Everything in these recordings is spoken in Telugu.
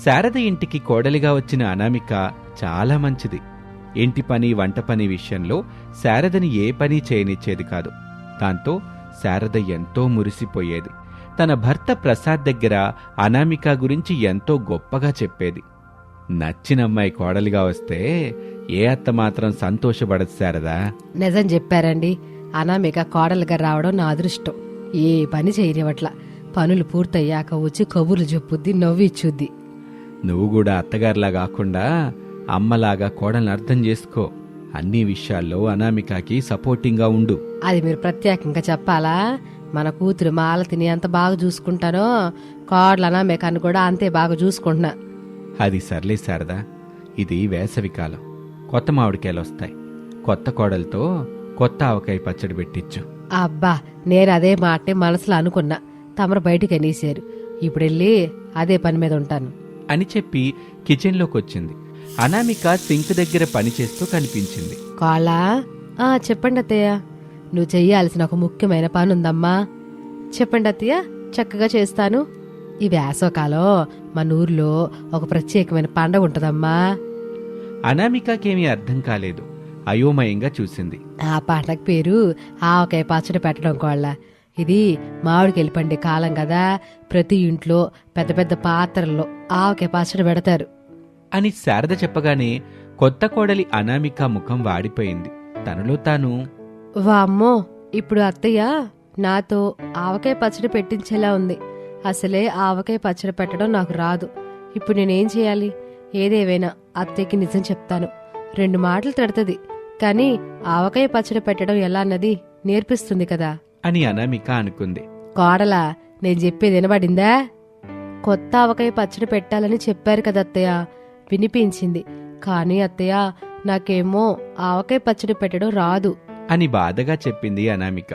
శారద ఇంటికి కోడలిగా వచ్చిన అనామిక చాలా మంచిది. ఇంటి పని వంట పని విషయంలో శారదని ఏ పని చేయనిచ్చేది కాదు. దాంతో శారద ఎంతో మురిసిపోయేది. తన భర్త ప్రసాద్ దగ్గర అనామిక గురించి ఎంతో గొప్పగా చెప్పేది. నచ్చిన అమ్మాయి కోడలిగా వస్తే ఏ అత్త మాత్రం సంతోషపడదు శారదా. నిజం చెప్పారండి. అనామిక కోడలుగా రావడం నా అదృష్టం. ఏ పని చేయనివట్ల పనులు పూర్తయ్యాక వచ్చి కబుర్లు చెప్పుద్ది, నవ్విచ్చుద్ది. నువ్వు కూడా అత్తగారిలా కాకుండా అమ్మలాగా కోడల్ని అర్థం చేసుకో. అన్ని విషయాల్లో అనామికకి సపోర్టింగ్గా ఉండు. అది మీరు ప్రత్యేకంగా చెప్పాలా? మన కూతురు మాలతిని ఎంత బాగా చూసుకుంటానో కోడలు అనామికను కూడా అంతే బాగా చూసుకుంటున్నా. అది సర్లే శారదా, ఇది వేసవికాలం. కొత్త మామిడికాయలు వస్తాయి. కొత్త కోడలతో కొత్త ఆవకాయ పచ్చడి పెట్టించు. అబ్బా, నేను అదే మాటే మనసులో అనుకున్నా. తమరు బయటికి అనేసారు. ఇప్పుడెళ్ళి అదే పని మీద ఉంటాను అని చెప్పి కిచెన్లోకి వచ్చింది. అనామిక సింక్ దగ్గర పనిచేస్తూ కనిపించింది. కోళ్ళ, చెప్పండి అత్తయ్య. నువ్వు చెయ్యాల్సిన ఒక ముఖ్యమైన పని ఉందమ్మా. చెప్పండి అత్తయ్య, చక్కగా చేస్తాను. ఈ వేసవకాలం మన ఊర్లో ఒక ప్రత్యేకమైన పండగ ఉంటదమ్మా. అనామికకేమీ అర్థం కాలేదు. అయోమయంగా చూసింది. ఆ పండగ పేరు ఆవకాయ పచ్చడి పెట్టడం కోళ్ళ. ఇది మామిడికాయలు పండే కాలం కదా. ప్రతి ఇంట్లో పెద్ద పెద్ద పాత్రల్లో ఆవకాయ పచ్చడి పెడతారు అని శారద చెప్పగానే కొత్త కోడలి అనామిక ముఖం వాడిపోయింది. తనలో తాను, వామ్మో, ఇప్పుడు అత్తయ్య నాతో ఆవకాయ పచ్చడి పెట్టించేలా ఉంది. అసలే ఆవకాయ పచ్చడి పెట్టడం నాకు రాదు. ఇప్పుడు నేనేం చేయాలి? ఏదేవైనా అత్తయ్యకి నిజం చెప్తాను. 2 మాటలు తిడతది, కానీ ఆవకాయ పచ్చడి పెట్టడం ఎలా అన్నది నేర్పిస్తుంది కదా అని అనామిక అనుకుంది. కోడలా, నేను చెప్పేది వినబడిందా? కొత్త ఆవకాయ పచ్చడి పెట్టాలని చెప్పారు కదా అత్తయ్య. వినిపించింది. కానీ అత్తయ్య, నాకేమో ఆవకాయ పచ్చడి పెట్టడం రాదు అని బాధగా చెప్పింది అనామిక.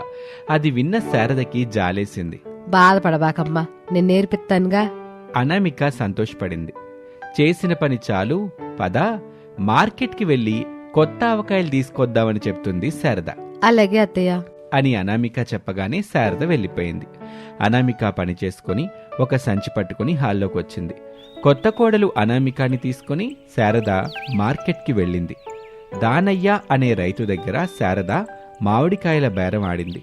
అది విన్న శారదకి జాలేసింది. బాధపడబాకమ్మా, నేను నేర్పిస్తానుగా. అనామిక సంతోషపడింది. చేసిన పని చాలు, పద మార్కెట్కి వెళ్ళి కొత్త ఆవకాయలు తీసుకొద్దామని చెప్తుంది శారద. అలాగే అత్తయ్య అని అనామిక చెప్పగానే శారద వెళ్ళిపోయింది. అనామిక పని చేసుకుని ఒక సంచి పట్టుకుని హాల్లోకి వచ్చింది. కొత్త కోడలు అనామికాని తీసుకుని శారద మార్కెట్కి వెళ్ళింది. దానయ్య అనే రైతు దగ్గర శారద మామిడికాయల బేరం ఆడింది.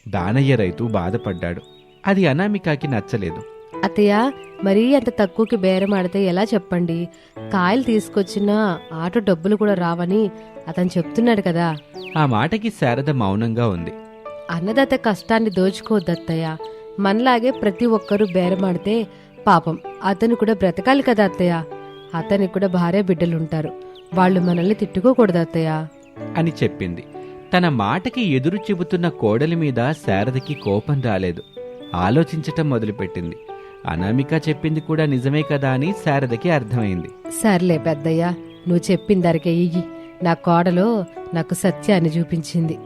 దానయ్య రైతు బాధపడ్డాడు. అది అనామికకి నచ్చలేదు. అత్తయ్య, మరీ అంత తక్కువకి బేరం ఆడితే ఎలా చెప్పండి? కాయలు తీసుకొచ్చినా ఆటో డబ్బులు కూడా రావని అతను చెప్తున్నాడు కదా. ఆ మాటకి శారద మౌనంగా ఉంది. అన్నదాత కష్టాన్ని దోచుకోవద్దత్తయ్య. మనలాగే ప్రతి ఒక్కరూ బేరమాడితే పాపం అతను కూడా బ్రతకాలి కదా అత్తయ్య. అతనికి కూడా భార్య బిడ్డలుంటారు. వాళ్ళు మనల్ని తిట్టుకోకూడదు అత్తయ్య అని చెప్పింది. తన మాటకి ఎదురు చెబుతున్న కోడలి మీద శారదకి కోపం రాలేదు. ఆలోచించటం మొదలుపెట్టింది. అనామిక చెప్పింది కూడా నిజమే కదా అని శారదకి అర్థమైంది. సర్లే పెద్దయ్య, నువ్వు చెప్పిన ధరకే ఇయ్యి. నా కోడలో నాకు సత్యాన్ని చూపించింది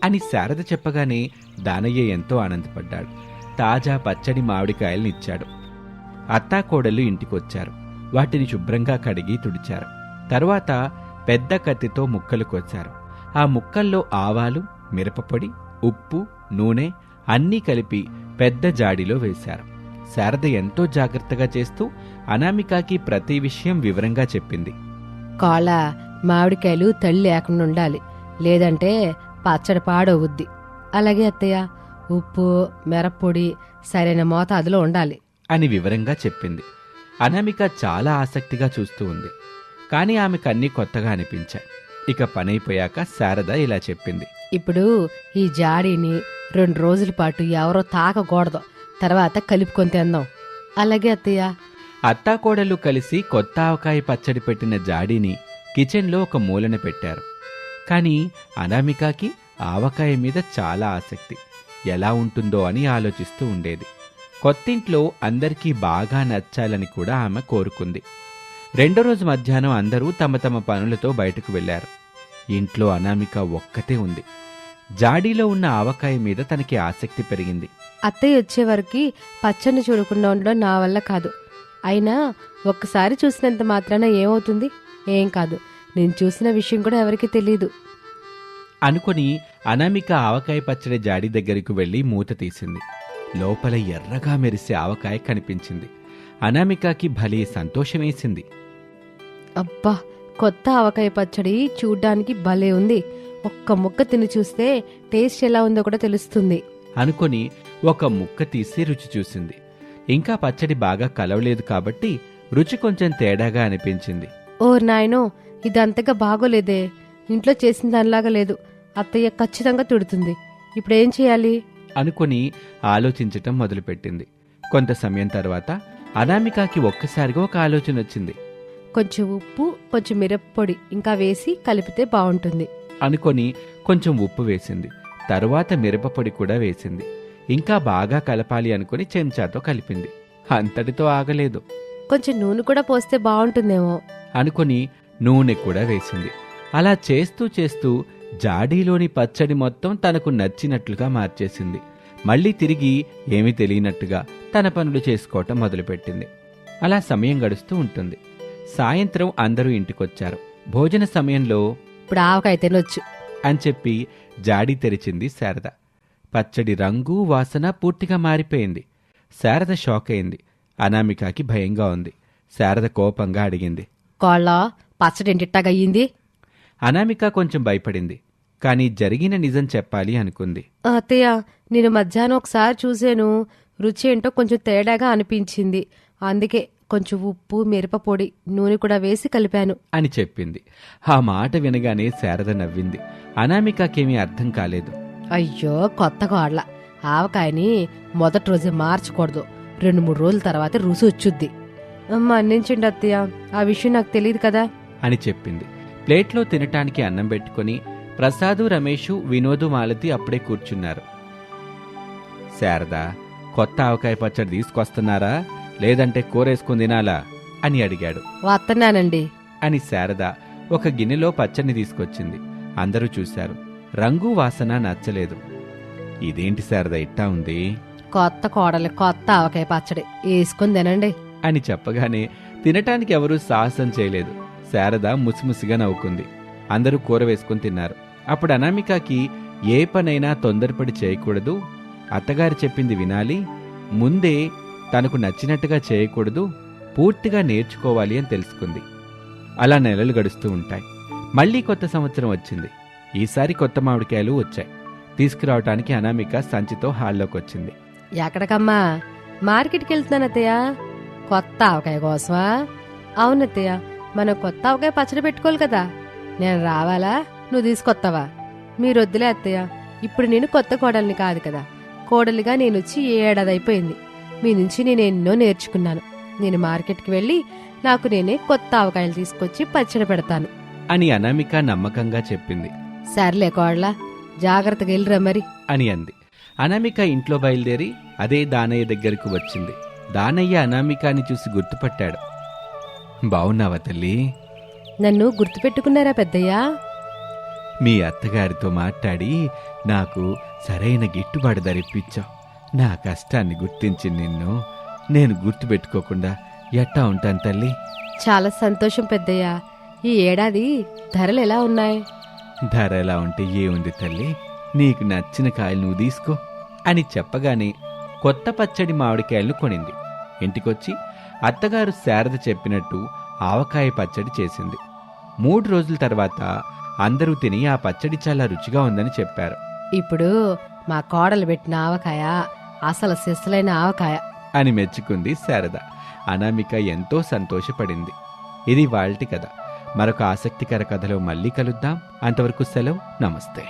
అని శారద చెప్పగానే దానయ్య ఎంతో ఆనందపడ్డాడు. తాజా పచ్చడి మామిడికాయలనిచ్చాడు. అత్తాకోడళ్ళు ఇంటికొచ్చారు. వాటిని శుభ్రంగా కడిగి తుడిచారు. తరువాత పెద్ద కత్తితో ముక్కలు కోశారు. ఆ ముక్కల్లో ఆవాలు, మిరపపొడి, ఉప్పు, నూనె అన్నీ కలిపి పెద్ద జాడీలో వేశారు. శారద ఎంతో జాగ్రత్తగా చేస్తూ అనామికకి ప్రతి విషయం వివరంగా చెప్పింది. కోళ్ళ, మామిడికాయలు తల్లి లేకుండా ఉండాలి, లేదంటే పచ్చడి పాడవుద్ది. అలాగే అత్తయ్య, ఉప్పు, మిరప్పొడి సరైన మోతాదులో ఉండాలి అని వివరంగా చెప్పింది. అనామిక చాలా ఆసక్తిగా చూస్తూ ఉంది. కానీ ఆమెకు అన్నీ కొత్తగా అనిపించాయి. ఇక పనైపోయాక శారద ఇలా చెప్పింది. ఇప్పుడు ఈ జాడీని 2 రోజుల పాటు ఎవరో తాకకూడదు. తర్వాత కలుపుకొని తిందాం. అలాగే అత్తయ్య. అత్తాకోడలు కలిసి కొత్త ఆవకాయ పచ్చడి పెట్టిన జాడీని కిచెన్లో ఒక మూలన పెట్టారు. కానీ అనామికకి ఆవకాయ మీద చాలా ఆసక్తి. ఎలా ఉంటుందో అని ఆలోచిస్తూ ఉండేది. కొత్తింట్లో అందరికీ బాగా నచ్చాలని కూడా ఆమె కోరుకుంది. 2వ రోజు మధ్యాహ్నం అందరూ తమ తమ పనులతో బయటకు వెళ్లారు. ఇంట్లో అనామిక ఒక్కతే ఉంది. జాడీలో ఉన్న ఆవకాయ మీద తనకి ఆసక్తి పెరిగింది. అత్తయ్య వచ్చేవరకు పచ్చడిని చూడకుండా ఉండడం నా వల్ల కాదు. అయినా ఒక్కసారి చూసినంత మాత్రాన ఏమవుతుంది? ఏం కాదు. నేను చూసిన విషయం కూడా ఎవరికీ తెలీదు అనుకుని అనామిక ఆవకాయ పచ్చడి జాడీ దగ్గరకు వెళ్లి మూత తీసింది. లోపల ఎర్రగా మెరిసే ఆవకాయ కనిపించింది. అనామికకి భలే సంతోషమేసింది. అబ్బా, కొత్త ఆవకాయ పచ్చడి చూడ్డానికి భలే ఉంది. ఒక్క ముక్క తిని చూస్తే టేస్ట్ ఎలా ఉందో కూడా తెలుస్తుంది అనుకొని ఒక ముక్క తీసి రుచి చూసింది. ఇంకా పచ్చడి బాగా కలవలేదు కాబట్టి రుచి కొంచెం తేడాగా అనిపించింది. ఓ నాయనో, ఇదంతగా బాగోలేదే. ఇంట్లో చేసిన దానిలాగా లేదు. అత్తయ్య ఖచ్చితంగా తిడుతుంది. ఇప్పుడేం చేయాలి అనుకుని ఆలోచించటం మొదలుపెట్టింది. కొంత సమయం తర్వాత అనామికకి ఒక్కసారిగా ఒక ఆలోచన వచ్చింది. కొంచెం ఉప్పు, కొంచెం మిరప్పొడి ఇంకా వేసి కలిపితే బాగుంటుంది అనుకొని కొంచెం ఉప్పు వేసింది. తరువాత మిరపపొడి కూడా వేసింది. ఇంకా బాగా కలపాలి అనుకుని చెంచాతో కలిపింది. అంతటితో ఆగలేదు. కొంచెం నూనె కూడా పోస్తే బాగుంటుందేమో అనుకుని నూనె కూడా వేసింది. అలా చేస్తూ చేస్తూ జాడీలోని పచ్చడి మొత్తం తనకు నచ్చినట్లుగా మార్చేసింది. మళ్ళీ తిరిగి ఏమీ తెలియనట్టుగా తన పనులు చేసుకోవటం మొదలుపెట్టింది. అలా సమయం గడుస్తూ ఉంటుంది. సాయంత్రం అందరూ ఇంటికొచ్చారు. భోజన సమయంలో ఇప్పుడు ఆవకాయ తినొచ్చు అని చెప్పి జాడీ తెరిచింది శారద. పచ్చడి రంగు వాసన పూర్తిగా మారిపోయింది. శారద షాక్ అయింది. అనామికకి భయంగా ఉంది. శారద కోపంగా అడిగింది, కోళ్ళ పచ్చడి ఇంటిట్టాగయ్యింది? అనామిక కొంచెం భయపడింది. కాని జరిగిన నిజం చెప్పాలి అనుకుంది. అత్తయ్య, నేను మధ్యాహ్నం ఒకసారి చూశాను. రుచి ఏంటో కొంచెం తేడాగా అనిపించింది. అందుకే కొంచెం ఉప్పు, మిరపపొడి, నూనె కూడా వేసి కలిపాను అని చెప్పింది. ఆ మాట వినగానే శారద నవ్వింది. అనామికకేమీ అర్థం కాలేదు. అయ్యో, కొత్త కోళ్ళ, ఆవకాయని మొదటి రోజే మార్చకూడదు. 2-3 రోజుల తర్వాత రుచి వచ్చుద్ది. మన్నించండి అత్తయ్య, ఆ విషయం నాకు తెలియదు కదా అని చెప్పింది. ప్లేట్లో తినటానికి అన్నం పెట్టుకుని ప్రసాదు, రమేషు, వినోదు, మాలతి అప్పుడే కూర్చున్నారు. శారద, కొత్త ఆవకాయ పచ్చడి తీసుకొస్తున్నారా లేదంటే కూరేసుకుని తినాలా అని అడిగాడు. వస్తున్నానండి అని శారద ఒక గిన్నెలో పచ్చడిని తీసుకొచ్చింది. అందరూ చూశారు. రంగు వాసన నచ్చలేదు. ఇదేంటి శారద ఇట్టా ఉంది? కొత్త కోడలి కొత్త ఆవకాయ పచ్చడి వేసుకుని తినండి అని చెప్పగానే తినటానికి ఎవరూ సాహసం చేయలేదు. శారద ముసిముసిగా నవ్వుకుంది. అందరూ కూర వేసుకుని తిన్నారు. అప్పుడు అనామికకి ఏ పనైనా తొందరపడి చేయకూడదు, అత్తగారు చెప్పింది వినాలి, ముందే తనకు నచ్చినట్టుగా చేయకూడదు, పూర్తిగా నేర్చుకోవాలి అని తెలుసుకుంది. అలా నెలలు గడుస్తూ ఉంటాయి. మళ్లీ కొత్త సంవత్సరం వచ్చింది. ఈసారి కొత్త మామిడికాయలు వచ్చాయి. తీసుకురావటానికి అనామిక సంచితో హాల్లోకి వచ్చింది. ఎక్కడికమ్మా? మార్కెట్కి వెళ్తున్నాను అత్తయ్య. కొత్త ఆవకాయ కోసమా? అవునత్తయ్య, మనం కొత్త ఆవకాయ పచ్చడి పెట్టుకోవాలి కదా. నేను రావాలా, నువ్వు తీసుకొస్తావా? మీరు వద్దులే అత్తయ్య, ఇప్పుడు నేను కొత్త కోడల్ని కాదు కదా. కోడలిగా నేను వచ్చి 7 ఏడాది అయిపోయింది. మీ నుంచి నేను ఎన్నో నేర్చుకున్నాను. నేను మార్కెట్కి వెళ్ళి నాకు నేనే కొత్త ఆవకాయలు తీసుకొచ్చి పచ్చడి పెడతాను అని అనామిక నమ్మకంగా చెప్పింది. సర్లే కోడలా, జాగ్రత్తగా వెళ్ళిరా మరి అని అంది. అనామిక ఇంట్లో బయలుదేరి అదే దానయ్య దగ్గరకు వచ్చింది. దానయ్య అనామికాని చూసి గుర్తుపట్టాడు. బావున్నావా తల్లి? నన్ను గుర్తుపెట్టుకున్నారా పెద్దయ్యా? మీ అత్తగారితో మాట్లాడి నాకు సరైన గిట్టుబాటు ధరిప్పించావు. నా కష్టాన్ని గుర్తించి నిన్ను నేను గుర్తుపెట్టుకోకుండా ఎట్టా ఉంటాను తల్లి? చాలా సంతోషం పెద్దయ్యా. ఈ ఏడాది ధరలు ఎలా ఉన్నాయి? ధర ఎలా ఉంటే ఏముంది తల్లి, నీకు నచ్చిన కాయలు నువ్వు తీసుకో అని చెప్పగానే కొత్త పచ్చడి మామిడికాయలను కొనింది. ఇంటికొచ్చి అత్తగారు శారద చెప్పినట్టు ఆవకాయ పచ్చడి చేసింది. 3 రోజుల తర్వాత అందరూ తిని ఆ పచ్చడి చాలా రుచిగా ఉందని చెప్పారు. ఇప్పుడు మా కోడలు పెట్టిన ఆవకాయ అసలు సిస్సలైన ఆవకాయ అని మెచ్చుకుంది శారద. అనామిక ఎంతో సంతోషపడింది. ఇది వాల్టి కథ. మరొక ఆసక్తికర కథలో మళ్ళీ కలుద్దాం. అంతవరకు సెలవు. నమస్తే.